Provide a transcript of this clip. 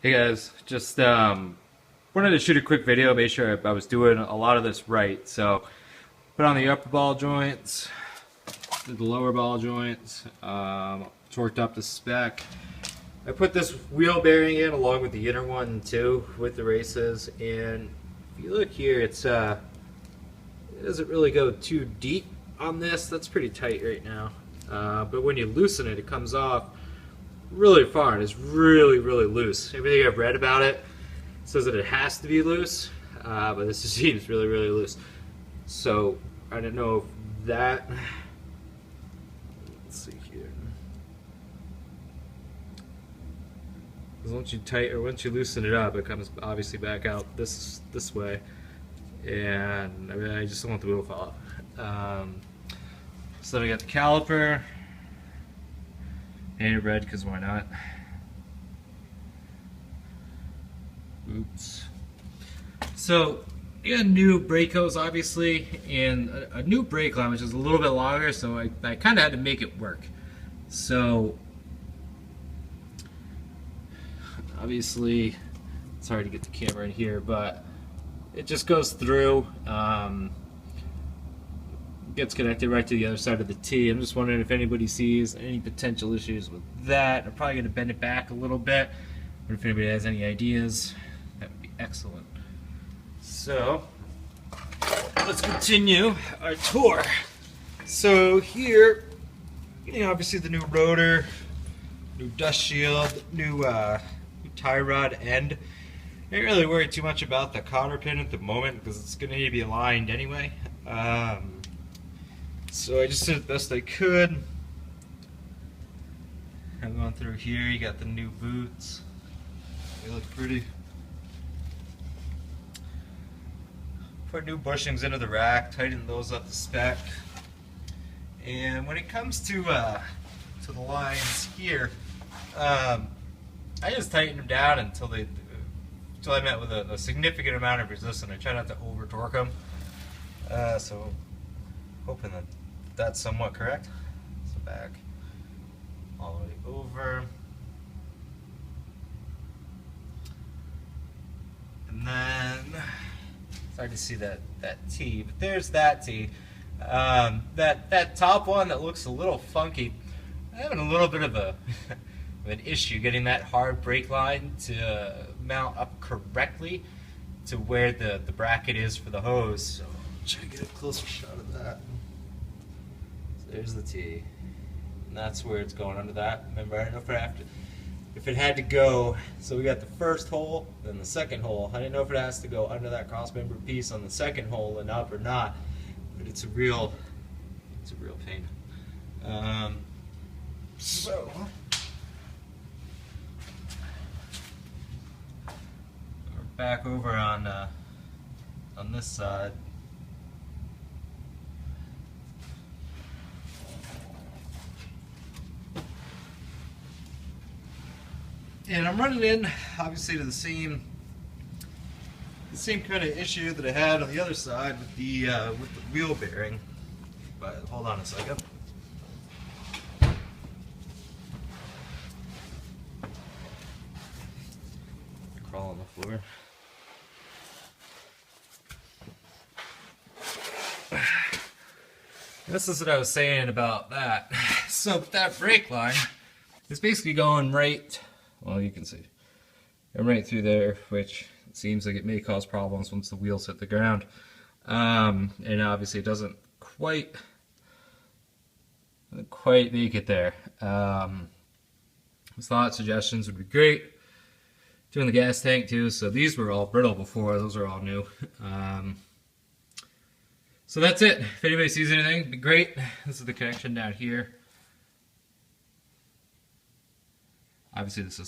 Hey guys, just wanted to shoot a quick video, make sure I was doing a lot of this right. So, put on the upper ball joints, did the lower ball joints, torqued up the spec. I put this wheel bearing in along with the inner one too with the races, and if you look here, it doesn't really go too deep on this. That's pretty tight right now, but when you loosen it, it comes off really far, and it's really, really loose. Everything I've read about it says that it has to be loose, but this just seems really, really loose. So I don't know if that. Let's see here. Because once you loosen it up, it comes obviously back out this way, and I mean, I just don't want the wheel to fall off. So then we got the caliper. Painted red because why not? Oops. So you got new brake hose obviously, and a new brake line which is a little bit longer, so I kind of had to make it work. So obviously it's hard to get the camera in here, but it just goes through. Gets connected right to the other side of the T. I'm just wondering if anybody sees any potential issues with that. I'm probably going to bend it back a little bit, but if anybody has any ideas, that would be excellent. So let's continue our tour. So here, obviously the new rotor, new dust shield, new tie rod end. I ain't really worried too much about the cotter pin at the moment because it's going to need to be aligned anyway. So I just did the best I could. I'm going through here, you got the new boots. They look pretty. Put new bushings into the rack, tighten those up to spec. And when it comes to the lines here, I just tightened them down until I met with a significant amount of resistance. I try not to over torque them. So hoping that that's somewhat correct. So back all the way over, and then it's hard to see that T, but there's that T. That top one that looks a little funky. I'm having a little bit of of an issue getting that hard brake line to mount up correctly to where the bracket is for the hose. So I'll try to get a closer shot of that. There's the T, and that's where it's going under that. Remember, I don't know if it had to go. So we got the first hole, then the second hole. I didn't know if it has to go under that cross-member piece on the second hole and up or not, but it's a real pain. So we're back over on this side. And I'm running in, obviously, to the same kind of issue that I had on the other side with the wheel bearing. But hold on a second. Crawl on the floor. This is what I was saying about that. So that brake line is basically going right. Well, you can see I'm right through there, which seems like it may cause problems once the wheels hit the ground. And obviously it doesn't quite make it there. Thought suggestions would be great. Doing the gas tank too, so these were all brittle before, those are all new. So that's it. If anybody sees anything, it'd be great. This is the connection down here. Obviously this is